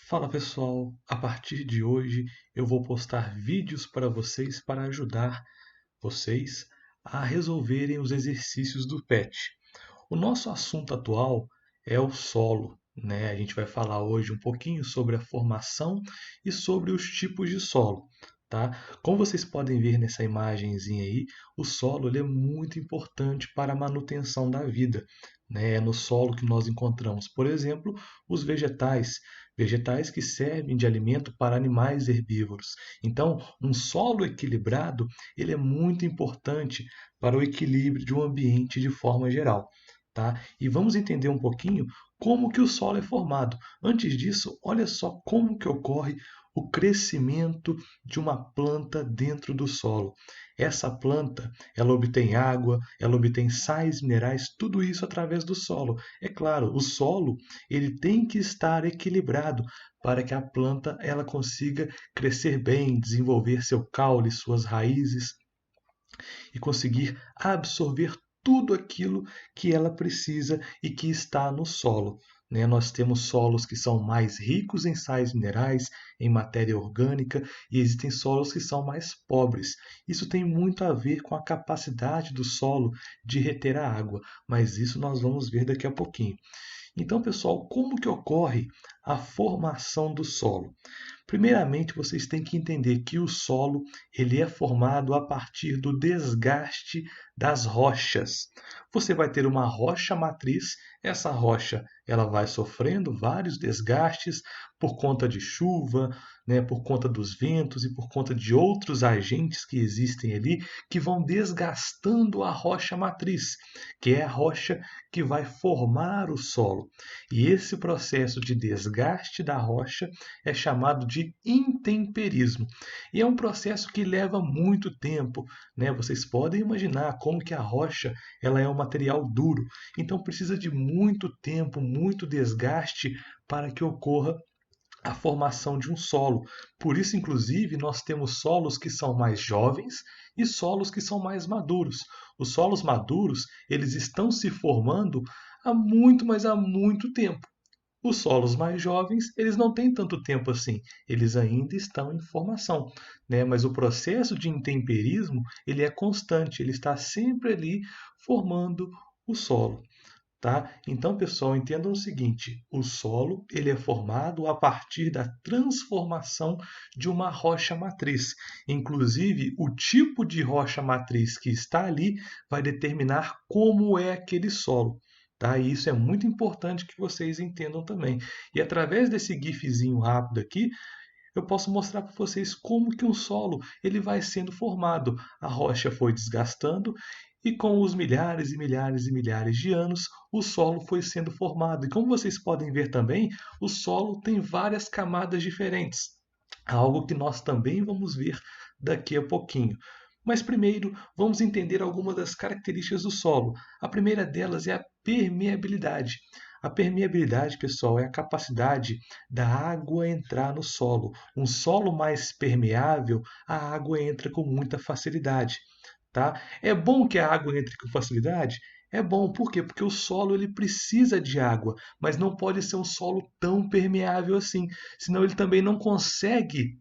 Fala pessoal, a partir de hoje eu vou postar vídeos para vocês para ajudar vocês a resolverem os exercícios do PET. O nosso assunto atual é o solo, né? A gente vai falar hoje um pouquinho sobre a formação e sobre os tipos de solo, tá? Como vocês podem ver nessa imagenzinha aí, o solo ele é muito importante para a manutenção da vida, né? É no solo que nós encontramos, por exemplo, os vegetais que servem de alimento para animais herbívoros. Então, um solo equilibrado, ele é muito importante para o equilíbrio de um ambiente de forma geral. Tá? E vamos entender um pouquinho como que o solo é formado. Antes disso, olha só como que ocorre o crescimento de uma planta dentro do solo. Essa planta, ela obtém água, ela obtém sais minerais, tudo isso através do solo. É claro, o solo, ele tem que estar equilibrado para que a planta ela consiga crescer bem, desenvolver seu caule, suas raízes e conseguir absorver tudo aquilo que ela precisa e que está no solo. Né? Nós temos solos que são mais ricos em sais minerais, em matéria orgânica, e existem solos que são mais pobres. Isso tem muito a ver com a capacidade do solo de reter a água, mas isso nós vamos ver daqui a pouquinho. Então, pessoal, como que ocorre a formação do solo? Primeiramente, vocês têm que entender que o solo ele é formado a partir do desgaste das rochas. Você vai ter uma rocha matriz, essa rocha ela vai sofrendo vários desgastes por conta de chuva, né, por conta dos ventos e por conta de outros agentes que existem ali que vão desgastando a rocha matriz, que é a rocha que vai formar o solo. E esse processo de desgaste da rocha é chamado de intemperismo. E é um processo que leva muito tempo, né? Vocês podem imaginar como que a rocha ela é um material duro, então precisa de muito tempo, muito desgaste para que ocorra a formação de um solo. Por isso, inclusive, nós temos solos que são mais jovens e solos que são mais maduros. Os solos maduros, eles estão se formando há muito, mas há muito tempo. Os solos mais jovens, eles não têm tanto tempo assim, eles ainda estão em formação, né? Mas o processo de intemperismo, ele é constante, ele está sempre ali formando o solo, tá? Então, pessoal, entendam o seguinte, o solo, ele é formado a partir da transformação de uma rocha matriz. Inclusive, o tipo de rocha matriz que está ali vai determinar como é aquele solo. Tá? E isso é muito importante que vocês entendam também. E através desse gifzinho rápido aqui, eu posso mostrar para vocês como que um solo ele vai sendo formado. A rocha foi desgastando e com os milhares e milhares e milhares de anos, o solo foi sendo formado. E como vocês podem ver também, o solo tem várias camadas diferentes. Algo que nós também vamos ver daqui a pouquinho. Mas primeiro, vamos entender algumas das características do solo. A primeira delas é a permeabilidade. A permeabilidade, pessoal, é a capacidade da água entrar no solo. Um solo mais permeável, a água entra com muita facilidade. Tá? É bom que a água entre com facilidade? É bom, por quê? Porque o solo ele precisa de água, mas não pode ser um solo tão permeável assim, senão ele também não consegue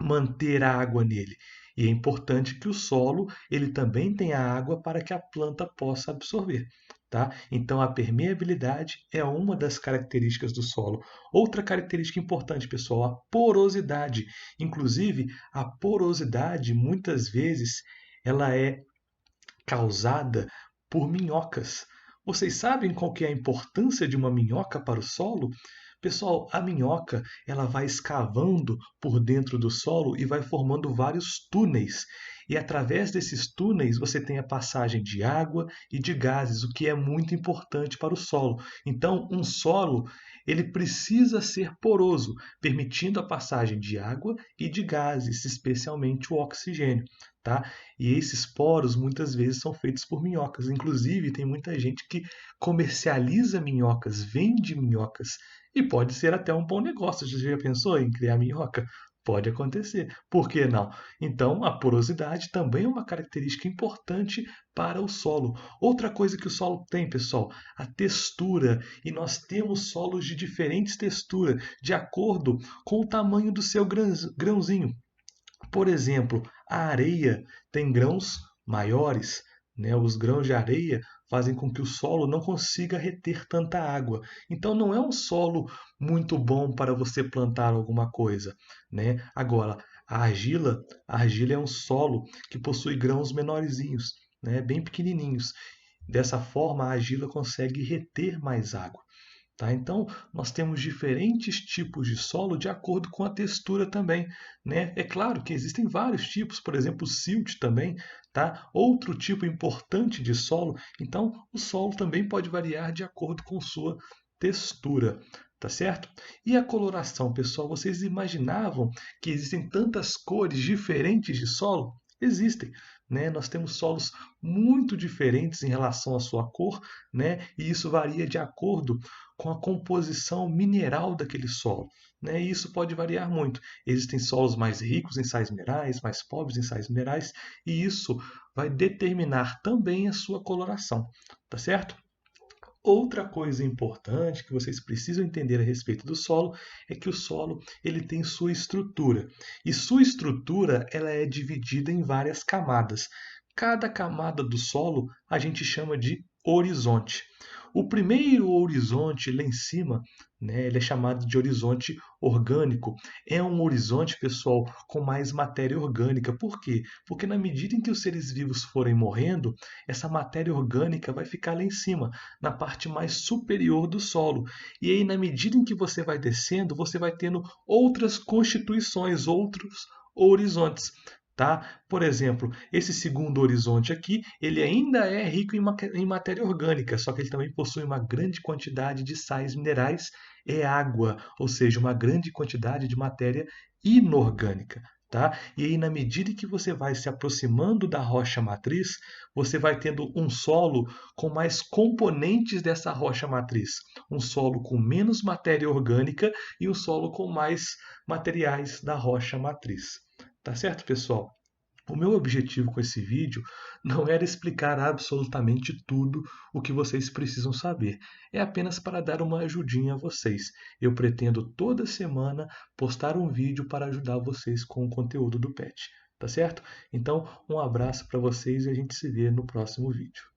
manter a água nele. E é importante que o solo ele também tenha água para que a planta possa absorver. Tá? Então, a permeabilidade é uma das características do solo. Outra característica importante, pessoal, a porosidade. Inclusive, a porosidade, muitas vezes, ela é causada por minhocas. Vocês sabem qual que é a importância de uma minhoca para o solo? Pessoal, a minhoca ela vai escavando por dentro do solo e vai formando vários túneis. E através desses túneis você tem a passagem de água e de gases, o que é muito importante para o solo. Então, um solo ele precisa ser poroso, permitindo a passagem de água e de gases, especialmente o oxigênio. Tá? E esses poros muitas vezes são feitos por minhocas. Inclusive, tem muita gente que comercializa minhocas, vende minhocas. E pode ser até um bom negócio. Você já pensou em criar minhoca? Pode acontecer. Por que não? Então, a porosidade também é uma característica importante para o solo. Outra coisa que o solo tem, pessoal, a textura. E nós temos solos de diferentes texturas, de acordo com o tamanho do seu grãozinho. Por exemplo, a areia tem grãos maiores, né? Os grãos de areia fazem com que o solo não consiga reter tanta água. Então não é um solo muito bom para você plantar alguma coisa, né? Agora, a argila é um solo que possui grãos menorzinhos, né? Bem pequenininhos. Dessa forma, a argila consegue reter mais água. Tá? Então, nós temos diferentes tipos de solo de acordo com a textura também, né? É claro que existem vários tipos, por exemplo, o silt também, tá? Outro tipo importante de solo. Então, o solo também pode variar de acordo com sua textura, tá certo? E a coloração, pessoal, vocês imaginavam que existem tantas cores diferentes de solo? Existem, né? Nós temos solos muito diferentes em relação à sua cor, né? E isso varia de acordo com a composição mineral daquele solo, né? E isso pode variar muito. Existem solos mais ricos em sais minerais, mais pobres em sais minerais, e isso vai determinar também a sua coloração, tá certo? Outra coisa importante que vocês precisam entender a respeito do solo é que o solo ele tem sua estrutura. E sua estrutura ela é dividida em várias camadas. Cada camada do solo a gente chama de horizonte. O primeiro horizonte lá em cima, né, ele é chamado de horizonte orgânico. É um horizonte, pessoal, com mais matéria orgânica. Por quê? Porque na medida em que os seres vivos forem morrendo, essa matéria orgânica vai ficar lá em cima, na parte mais superior do solo. E aí, na medida em que você vai descendo, você vai tendo outras constituições, outros horizontes. Tá? Por exemplo, esse segundo horizonte aqui, ele ainda é rico em matéria orgânica, só que ele também possui uma grande quantidade de sais minerais e água, ou seja, uma grande quantidade de matéria inorgânica. Tá? E aí, na medida que você vai se aproximando da rocha matriz, você vai tendo um solo com mais componentes dessa rocha matriz. Um solo com menos matéria orgânica e um solo com mais materiais da rocha matriz. Tá certo, pessoal? O meu objetivo com esse vídeo não era explicar absolutamente tudo o que vocês precisam saber. É apenas para dar uma ajudinha a vocês. Eu pretendo toda semana postar um vídeo para ajudar vocês com o conteúdo do PET. Tá certo? Então, um abraço para vocês e a gente se vê no próximo vídeo.